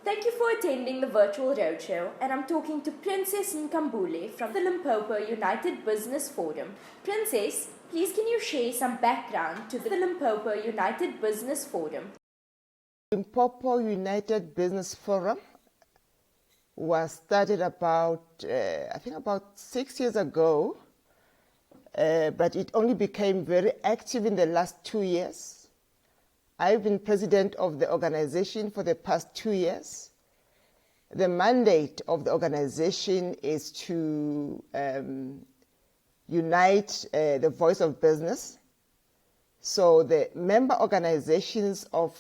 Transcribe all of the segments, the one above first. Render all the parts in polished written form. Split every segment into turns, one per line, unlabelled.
Thank you for attending the virtual roadshow, and I'm talking to Princess Nkambule from the Limpopo United Business Forum. Princess, please can you share some background to the Limpopo United Business Forum?
Limpopo United Business Forum was started about 6 years ago, but it only became very active in the last 2 years. I've been president of the organization for the past 2 years. The mandate of the organization is to unite the voice of business. So the member organizations of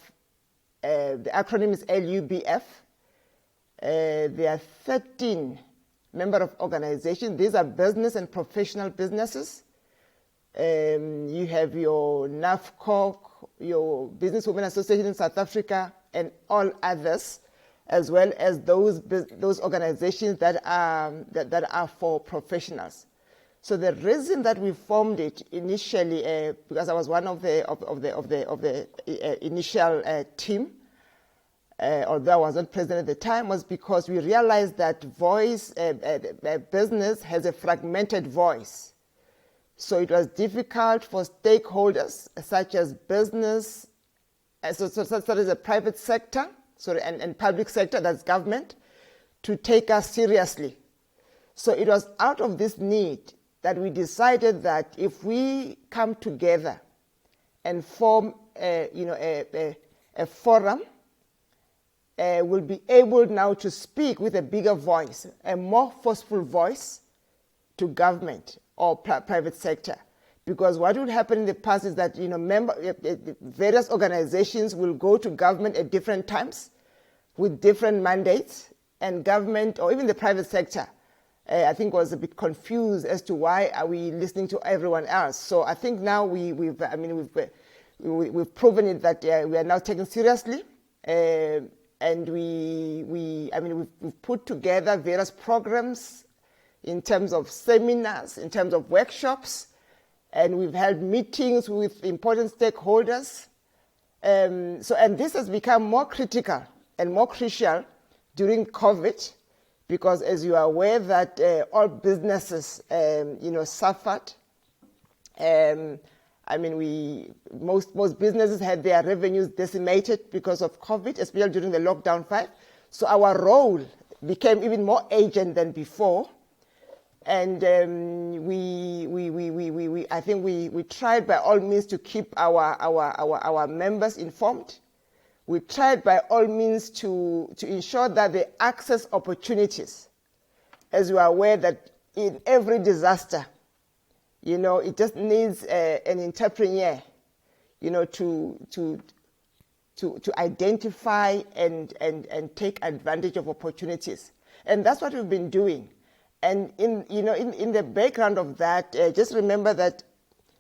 the acronym is LUBF. There are 13 member organizations. These are business and professional businesses. You have your NAFCOC, your Businesswomen Association in South Africa, and all others, as well as those organizations that are for professionals. So the reason that we formed it initially, because I was one of the initial team, although I wasn't president at the time, was because we realized that business has a fragmented voice. So it was difficult for stakeholders such as business, such as the private sector, and public sector, that's government, to take us seriously. So it was out of this need that we decided that if we come together and form a forum, we'll be able now to speak with a bigger voice, a more forceful voice to government or private sector. Because what would happen in the past is that various organizations will go to government at different times with different mandates, and government or even the private sector I think was a bit confused as to why are we listening to everyone else. So I think now we've proven it that we are now taken seriously, and we've put together various programs in terms of seminars, in terms of workshops, and we've held meetings with important stakeholders. And this has become more critical and more crucial during COVID, because as you are aware that all businesses, suffered. Most businesses had their revenues decimated because of COVID, especially during the lockdown 5. So our role became even more urgent than before. And I think we tried by all means to keep our members informed. We tried by all means to ensure that they access opportunities. As you are aware that in every disaster, it just needs an entrepreneur, to identify and take advantage of opportunities. And that's what we've been doing. And in the background of that, just remember that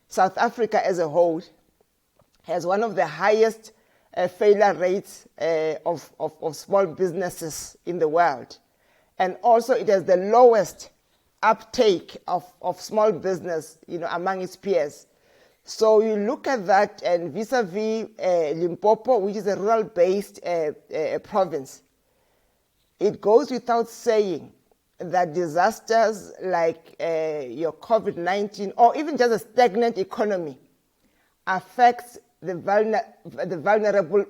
South Africa as a whole has one of the highest failure rates of small businesses in the world. And also it has the lowest uptake of small business, among its peers. So you look at that, and vis-a-vis Limpopo, which is a rural-based province, it goes without saying that disasters like your COVID-19 or even just a stagnant economy affects the vulnerable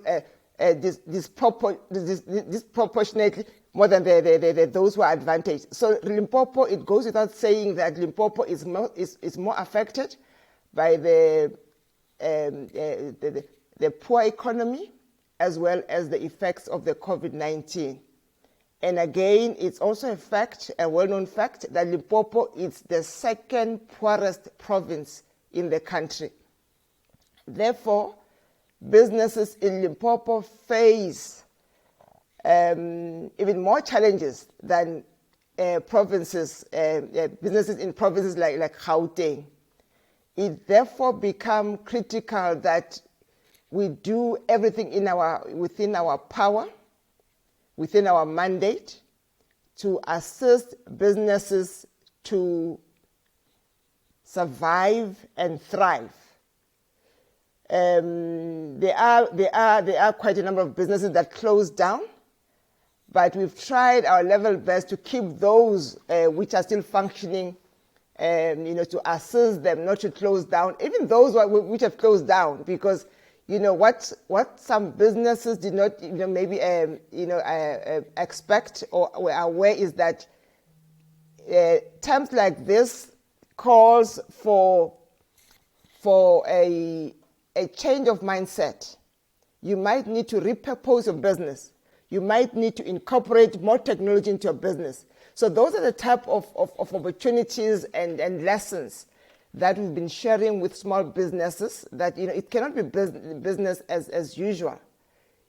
disproportionately more than those who are advantaged. So Limpopo, it goes without saying that Limpopo is more affected by the poor economy as well as the effects of the COVID-19. And again, it's also a well-known fact that Limpopo is the second poorest province in the country. Therefore, businesses in Limpopo face even more challenges than businesses in provinces like Gauteng. It therefore becomes critical that we do everything within our power, within our mandate, to assist businesses to survive and thrive. There are quite a number of businesses that closed down. but we've tried our level best to keep those which are still functioning, to assist them not to close down, even those which have closed down, because what some businesses did not maybe expect or were aware is that times like this calls for a change of mindset. You might need to repurpose your business. You might need to incorporate more technology into your business. So those are the type of opportunities and lessons that we've been sharing with small businesses, that it cannot be business as usual.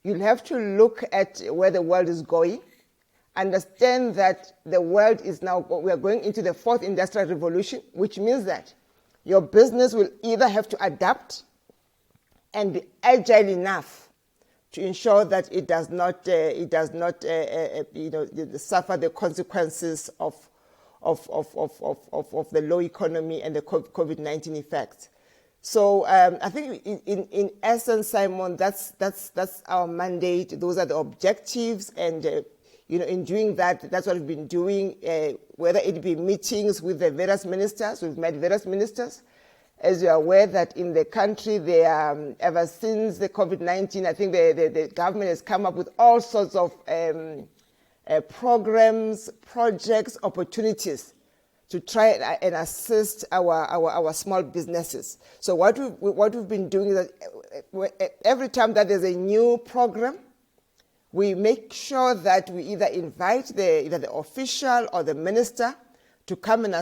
You'll have to look at where the world is going, understand that the world is now, we are going into the fourth industrial revolution, which means that your business will either have to adapt and be agile enough to ensure that it does not suffer the consequences of the low economy and the COVID-19 effects. So I think in essence, Simon, that's our mandate. Those are the objectives, and in doing that, that's what we've been doing. Whether it be meetings with the various ministers, we've met various ministers. As you're aware that in the country, ever since the COVID-19, I think the government has come up with all sorts of programs, projects, opportunities to try and assist our small businesses. So what we've been doing is that every time that there's a new program, we make sure that we either invite either the official or the minister to come and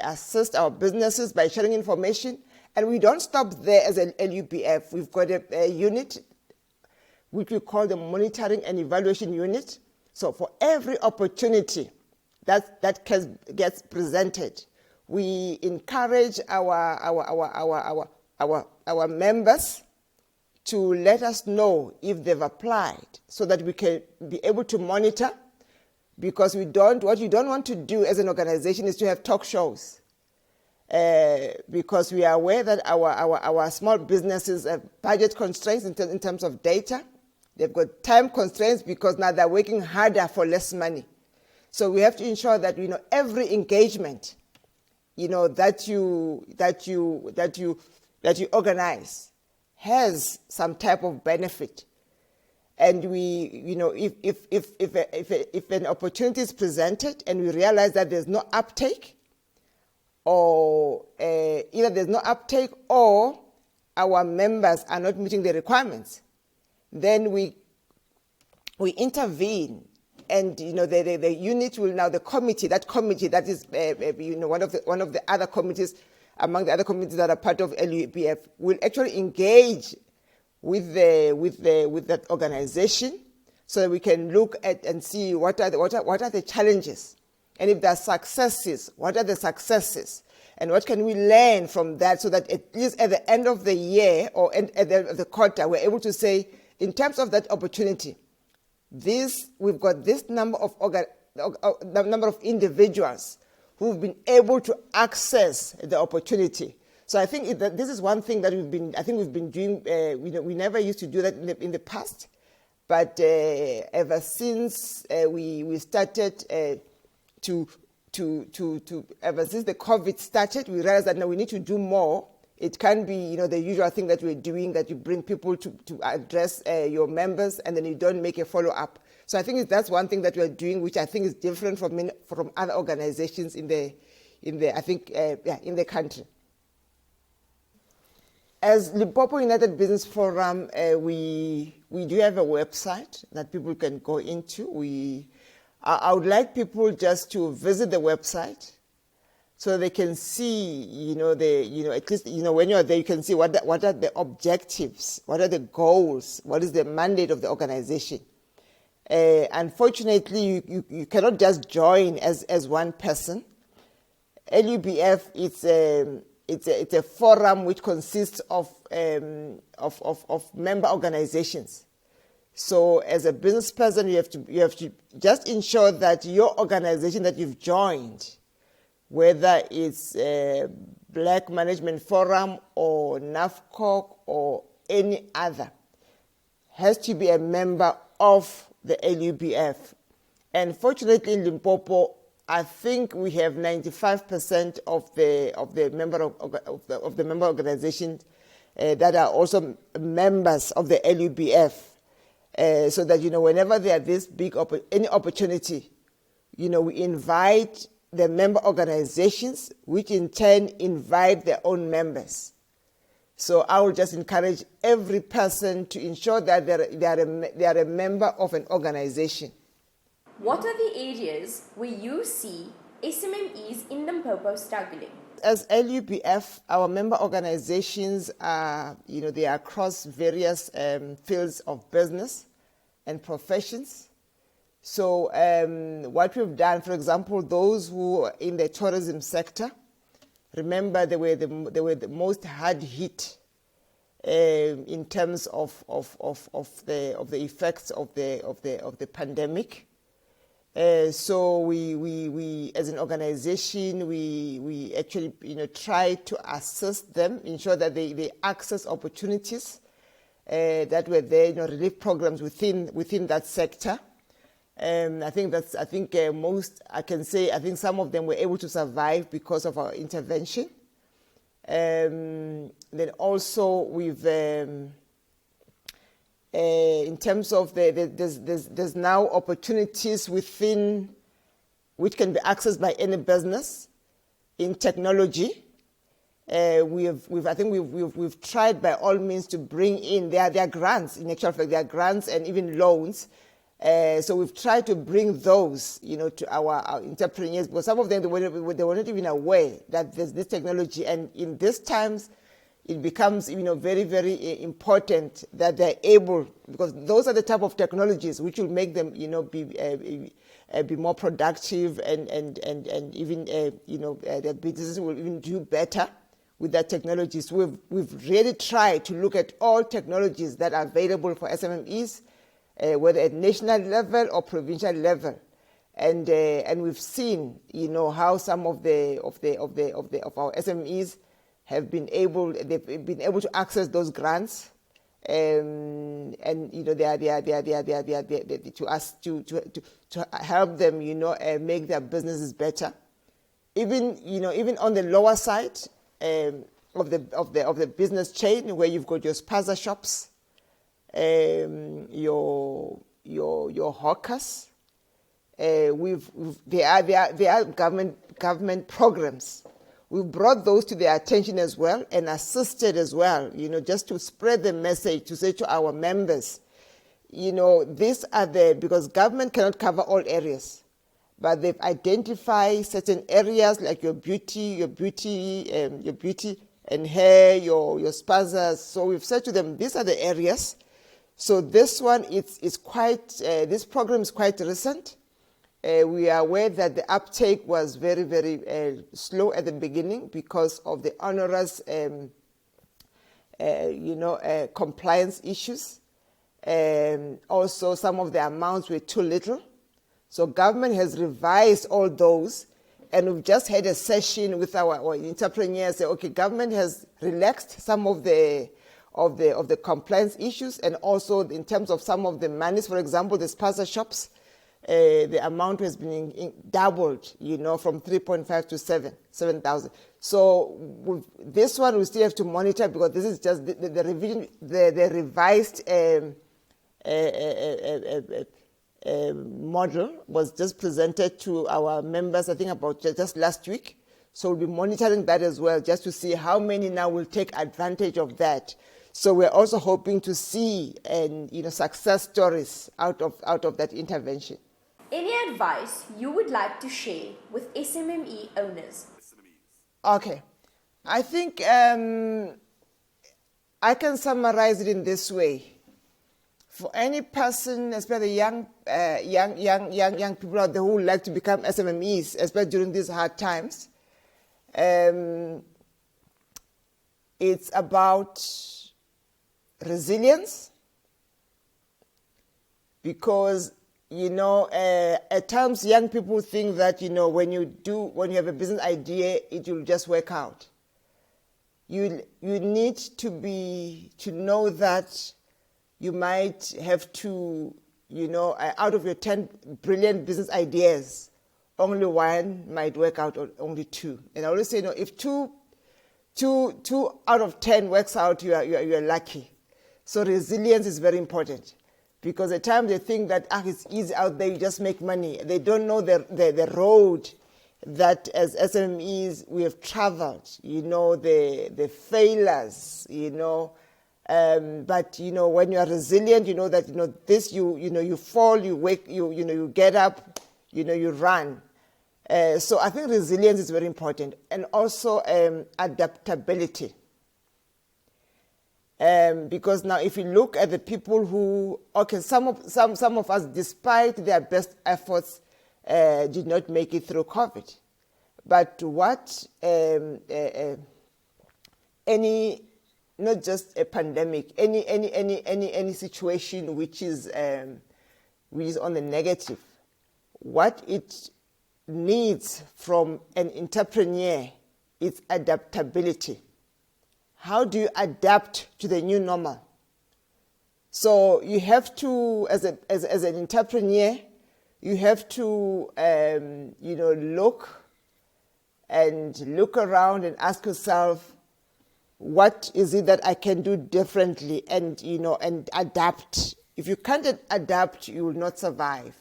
assist our businesses by sharing information. And we don't stop there as an LUBF. We've got a unit which we call the Monitoring and Evaluation Unit. So for every opportunity that gets presented, we encourage our members to let us know if they've applied, so that we can be able to monitor. Because what you don't want to do as an organization is to have talk shows. Because we are aware that our small businesses have budget constraints in terms of data. They've got time constraints because now they're working harder for less money. So we have to ensure that every engagement that you organize has some type of benefit. And if an opportunity is presented and we realize that there's no uptake, or either there's no uptake or our members are not meeting the requirements, then we intervene, and the unit will now, the committee that is one of the other committees among the other committees that are part of LUBF will actually engage with that organization, so that we can look at and see what are the challenges, and if there are successes, what are the successes, and what can we learn from that, so that at least at the end of the year or at the end of the quarter, we're able to say, in terms of that opportunity, we've got this number of individuals who've been able to access the opportunity. So I think this is one thing that we've been doing. We never used to do that in the past, but ever since we started ever since the COVID started, we realized that now we need to do more. It can't be the usual thing that we're doing, that you bring people to address your members and then you don't make a follow up. So I think that's one thing that we're doing, which I think is different from other organizations in the country. As Limpopo United Business Forum, we do have a website that people can go into. I would like people just to visit the website so they can see, at least, when you're there, you can see what are the objectives, what are the goals, what is the mandate of the organization. Unfortunately, you cannot just join as one person. LUBF, it's a forum which consists of member organizations. So as a business person, you have to just ensure that your organization that you've joined, whether it's Black Management Forum or NAFCOC or any other, has to be a member of the LUBF. And fortunately in Limpopo, I think we have 95% of the member organizations that are also members of the LUBF, so that whenever there are this big any opportunity, we invite the member organizations, which in turn invite their own members. So I will just encourage every person to ensure that they are a member of an organization.
What are the areas where you see SMMEs in Limpopo struggling?
As LUBF, our member organizations are, they are across various fields of business and professions. So what we've done, for example, those who are in the tourism sector, remember they were the most hard hit in terms of the effects of the pandemic. So we as an organization we actually try to assist them, ensure that they access opportunities that were there, relief programs within that sector. I think some of them were able to survive because of our intervention. Then also we've in terms of there's now opportunities within which can be accessed by any business in technology. We've tried by all means to bring in their grants. In actual fact, there are grants and even loans. So we've tried to bring those, to our entrepreneurs, because some of them they were not even aware that there's this technology, and in these times, it becomes very, very important that they're able, because those are the type of technologies which will make them be more productive, and even their businesses will even do better with that technology. So we've really tried to look at all technologies that are available for SMMEs, whether at national level or provincial level, and we've seen how some of our SMEs have been able to access those grants, and they are to us to help them make their businesses better. Even on the lower side of the business chain, where you've got your spaza shops, your hawkers, there are government programs. We've brought those to their attention as well and assisted as well, just to spread the message, to say to our members, these are because government cannot cover all areas, but they've identified certain areas like your beauty and hair, your spazas. So we've said to them, these are the areas. So this one is quite, this program is quite recent. We are aware that the uptake was very, very slow at the beginning because of the onerous, compliance issues. Also, some of the amounts were too little. So government has revised all those, and we've just had a session with our entrepreneurs. Say, okay, government has relaxed some of the compliance issues, and also in terms of some of the monies, for example, the spaza shops. The amount has been doubled, from 3.5 to 7,000. So this one we still have to monitor, because this is just the revision, the revised model was just presented to our members, I think about just last week. So we'll be monitoring that as well, just to see how many now will take advantage of that. So we're also hoping to see success stories out of that intervention.
Any advice you would like to share with SMME owners?
Okay. I think I can summarize it in this way. For any person, especially young people out there who would like to become SMMEs, especially during these hard times, it's about resilience, because at times young people think that when you have a business idea, it will just work out. You need to know that you might have to out of your 10 brilliant business ideas, only one might work out, or only two. And I always say, if two out of 10 works out, you are lucky. So resilience is very important, because at times they think that it's easy out there, you just make money. They don't know the road that as SMEs we have traveled, the failures, but when you are resilient, that this you fall, you wake, you get up, you run. So I think resilience is very important, and also adaptability. Because now, if you look at the people who, some of us, despite their best efforts, did not make it through COVID. But what not just a pandemic, any situation which is on the negative, what it needs from an entrepreneur is adaptability. How do you adapt to the new normal? So you have to, as an entrepreneur, you have to look around and ask yourself, what is it that I can do differently, and adapt. If you can't adapt, you will not survive,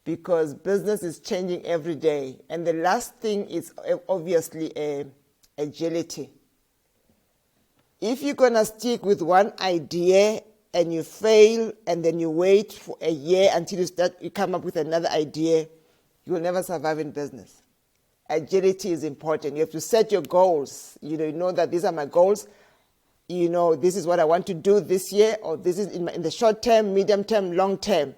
because business is changing every day. And the last thing is obviously agility. If you're going to stick with one idea and you fail, and then you wait for a year until you come up with another idea, you will never survive in business. Agility is important. You have to set your goals. You know that these are my goals. This is what I want to do this year, or this is in the short term, medium term, long term.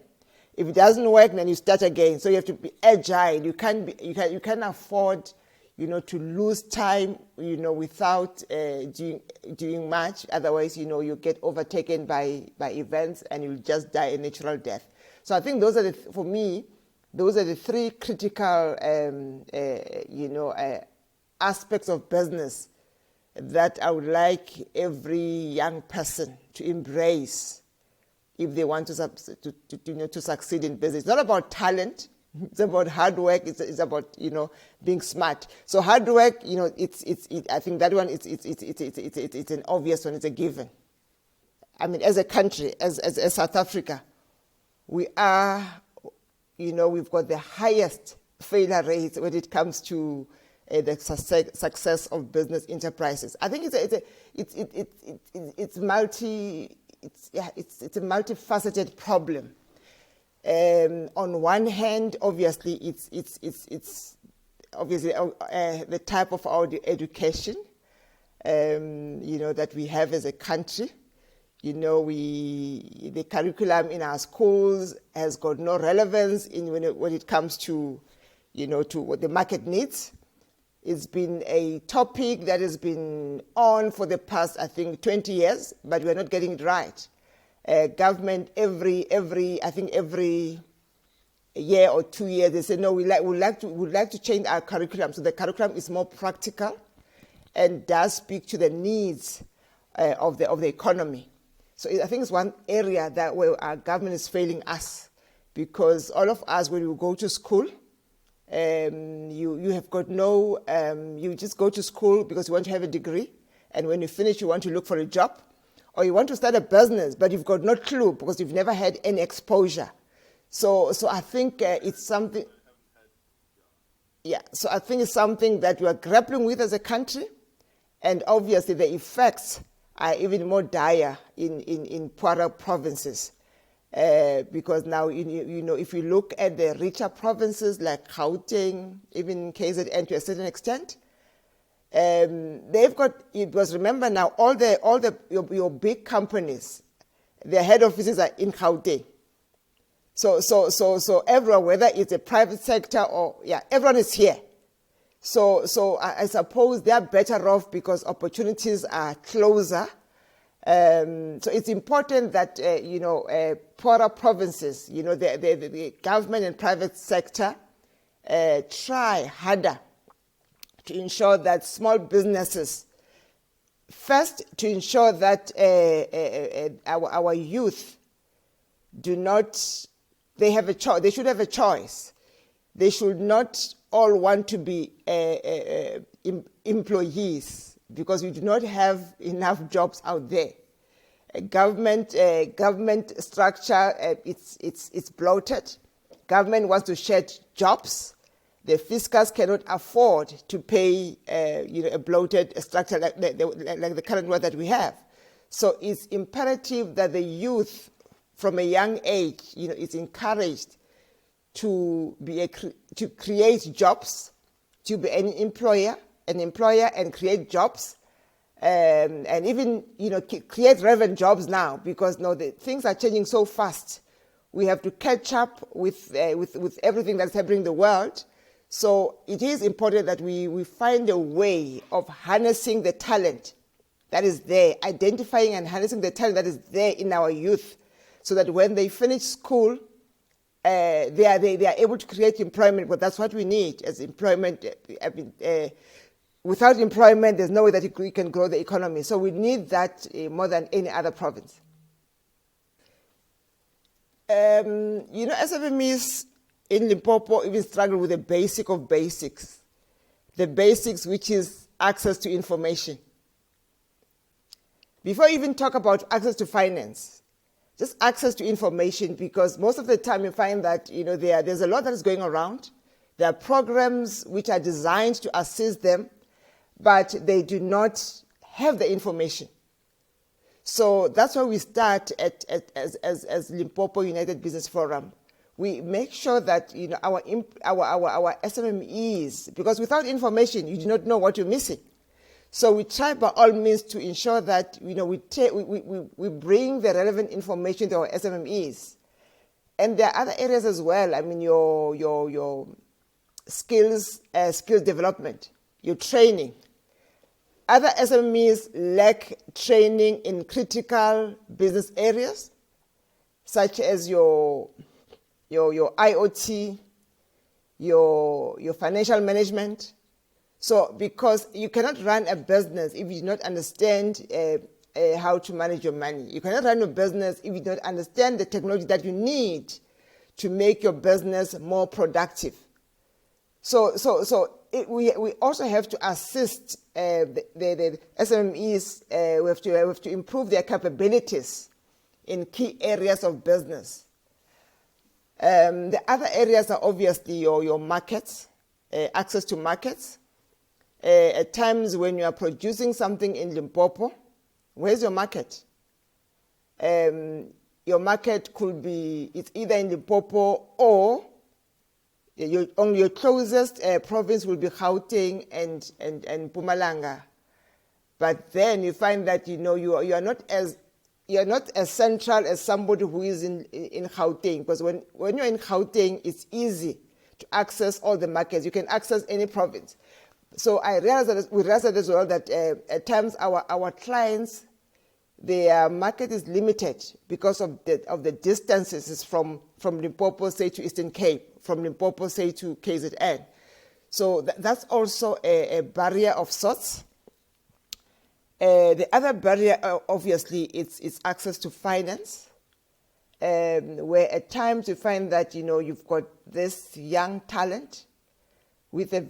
If it doesn't work, then you start again. So you have to be agile. You can't afford, to lose time, without doing much. Otherwise, you get overtaken by events, and you'll just die a natural death. So I think for me, those are the three critical, aspects of business that I would like every young person to embrace if they want to succeed in business. It's not about talent. It's about hard work. It's about being smart. So hard work, I think that one it's an obvious one. It's a given. I mean, as a country, as South Africa, we are. We've got the highest failure rates when it comes to the success of business enterprises. I think it's a multifaceted problem. On one hand, obviously, it's obviously the type of our education, that we have as a country. The curriculum in our schools has got no relevance when it comes to, to what the market needs. It's been a topic that has been on for the past, I think, 20 years, but we're not getting it right. Government every year or 2 years, they say, no, we'd like to change our curriculum. So the curriculum is more practical and does speak to the needs of the economy. So I think it's one area where our government is failing us, because all of us, when we go to school, you have got no, you just go to school because you want to have a degree, and when you finish, you want to look for a job, or you want to start a business, but you've got no clue because you've never had any exposure. So I think it's something. Yeah. So I think it's something that we are grappling with as a country, and obviously the effects are even more dire in poorer provinces, because now if you look at the richer provinces like Gauteng, even KZN to a certain extent, they've got, because remember now your big companies, their head offices are in Gauteng. So everyone, whether it's a private sector or everyone is here. So I suppose they are better off because opportunities are closer. So it's important that poorer provinces, the government and private sector try harder to ensure that small businesses, first to ensure that our youth do not they have a choice. They should have a choice. They should not all want to be employees, because we do not have enough jobs out there. Government structure, it's bloated. Government wants to shed jobs. The fiscals cannot afford to pay a bloated structure like the current one that we have. So it's imperative that the youth from a young age is encouraged to create jobs, to be an employer and create jobs, and even create relevant jobs now, because the things are changing so fast. We have to catch up with everything that's happening in the world. So it is important that we find a way of harnessing the talent that is there, identifying and harnessing the talent that is there in our youth, so that when they finish school, they are able to create employment. But that's what we need as employment. Without employment, there's no way that we can grow the economy. So we need that more than any other province. SMMEs in Limpopo even struggle with the basic of basics. The basics, which is access to information. Before I even talk about access to finance, just access to information, because most of the time you find that there's a lot that is going around. There are programs which are designed to assist them, but they do not have the information. So that's why we start as Limpopo United Business Forum. We make sure that our SMMEs, because without information you do not know what you're missing. So we try by all means to ensure that we bring the relevant information to our SMMEs. And there are other areas as well. I mean, your skills development, your training. Other SMEs lack training in critical business areas, such as your IoT, your financial management. So, because you cannot run a business if you do not understand how to manage your money. You cannot run a business if you don't understand the technology that you need to make your business more productive. We also have to assist the SMEs. We have to improve their capabilities in key areas of business. The other areas are obviously your markets, access to markets. At times when you are producing something in Limpopo, where's your market? Your market could be, it's either in Limpopo or your closest province will be Gauteng and Mpumalanga. But then you find that you are not as central as somebody who is in Gauteng, because when you're in Gauteng, it's easy to access all the markets. You can access any province. So we realize as well that at times our clients, their market is limited because of the distances from Limpopo, say, to Eastern Cape, from Limpopo, say, to KZN. So that's also a barrier of sorts. The other barrier, obviously, it's access to finance, where at times you find that you've got this young talent with a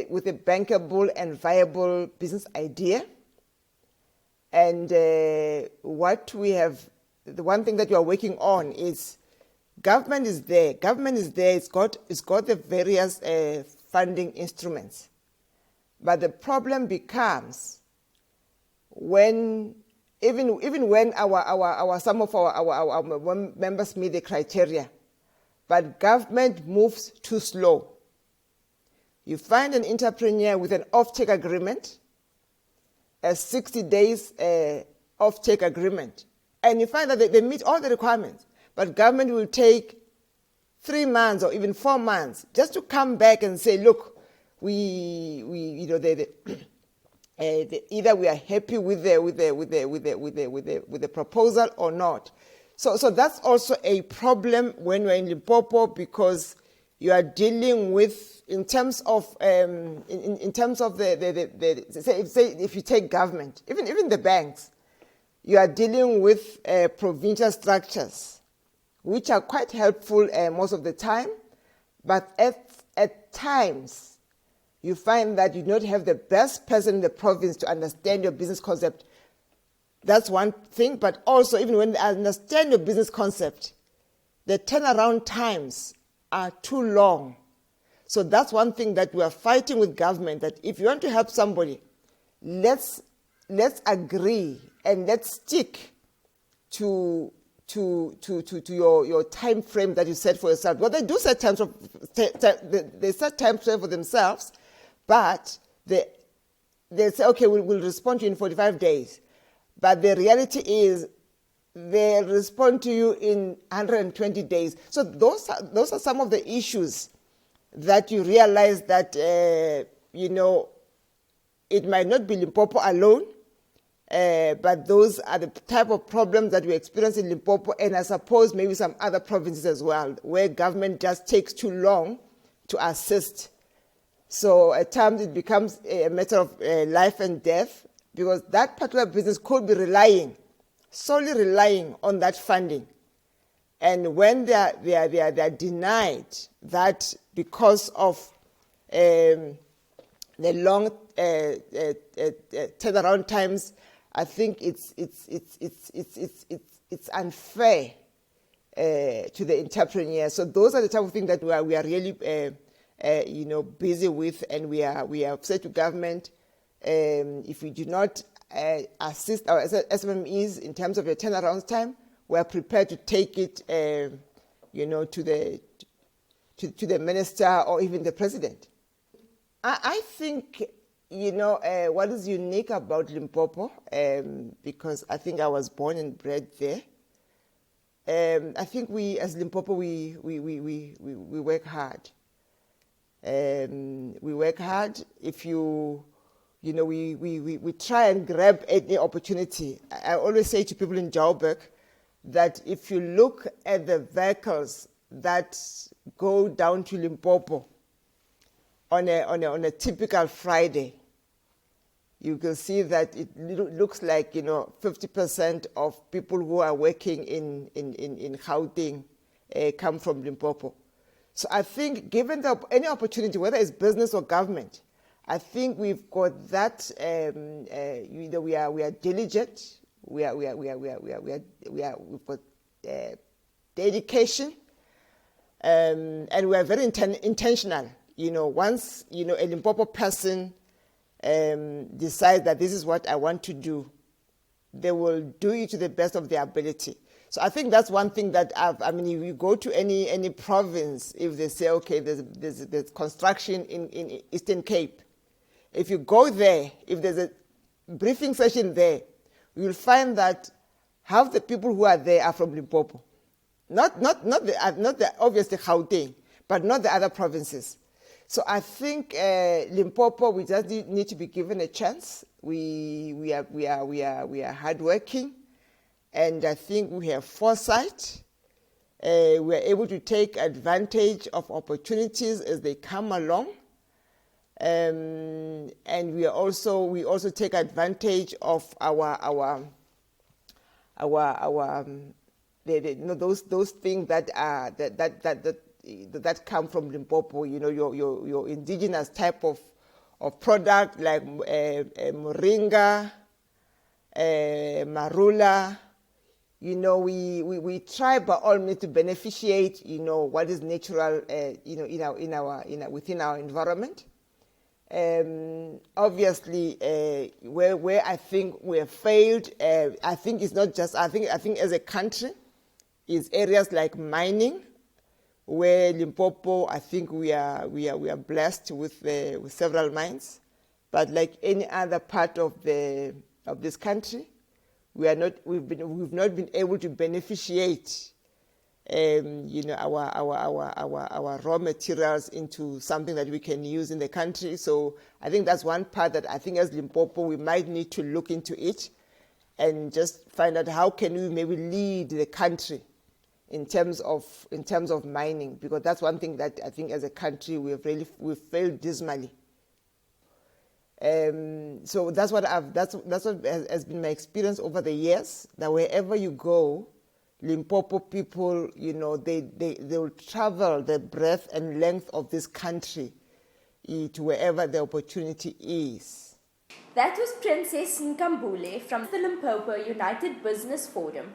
with a bankable and viable business idea. And what we have, the one thing that we are working on is government is there. Government is there. It's got the various funding instruments, but the problem becomes when even when some of our members meet the criteria, but government moves too slow. You find an entrepreneur with an off-take agreement, a 60 days off-take agreement, and you find that they meet all the requirements, but government will take 3 months or even 4 months just to come back and say, look, either we are happy with the proposal or not. So that's also a problem when we're in Limpopo, because you are dealing with, in terms of say if you take government, even the banks, you are dealing with provincial structures which are quite helpful most of the time, but at times you find that you don't have the best person in the province to understand your business concept. That's one thing, but also even when they understand your business concept, the turnaround times are too long. So that's one thing that we are fighting with government, that if you want to help somebody, let's agree and let's stick to your time frame that you set for yourself. Well, they do set time they set time frame for themselves, but they say, okay, we'll respond to you in 45 days. But the reality is they'll respond to you in 120 days. So those are some of the issues that you realize that, it might not be Limpopo alone, but those are the type of problems that we experience in Limpopo, and I suppose maybe some other provinces as well, where government just takes too long to assist. So at times it becomes a matter of life and death, because that particular business could be solely relying on that funding. And when they are denied that because of the long turnaround times, I think it's unfair to the entrepreneur. So those are the type of things that we are really busy with, and we have said to government, if we do not assist our SMMEs in terms of your turnaround time, we are prepared to take it, to the minister or even the president. I think, what is unique about Limpopo, because I think I was born and bred there. I think we, as Limpopo, we work hard. We work hard. If we try and grab any opportunity. I always say to people in Joburg that if you look at the vehicles that go down to Limpopo on a typical Friday, you can see that it looks like 50% of people who are working in Gauteng come from Limpopo. So I think given any opportunity, whether it's business or government, I think we've got that. We are diligent. We've got dedication, and we are very intentional. Once a Limpopo person decides that this is what I want to do, they will do it to the best of their ability. So I think that's one thing that if you go to any province, if they say, okay, there's construction in Eastern Cape, if you go there, if there's a briefing session there, you'll find that half the people who are there are from Limpopo. Not the obviously Gauteng, but not the other provinces. So I think Limpopo, we just need to be given a chance. We are hardworking, and I think we have foresight. We are able to take advantage of opportunities as they come along. And we also take advantage of those things that come from Limpopo. Your indigenous type of product like moringa, marula. We try by all means to beneficiate what is natural within our environment. Obviously, where I think we have failed, I think it's not just. I think as a country, is areas like mining, where Limpopo, I think we are blessed with several mines, but like any other part of this country, we've not been able to beneficiate our raw materials into something that we can use in the country. So I think that's one part that I think as Limpopo we might need to look into it and just find out how can we maybe lead the country in terms of mining, because that's one thing that I think as a country we've failed dismally. So that's what has been my experience over the years, that wherever you go, Limpopo people, you know, they will travel the breadth and length of this country to wherever the opportunity is.
That was Princess Nkambule from the Limpopo United Business Forum.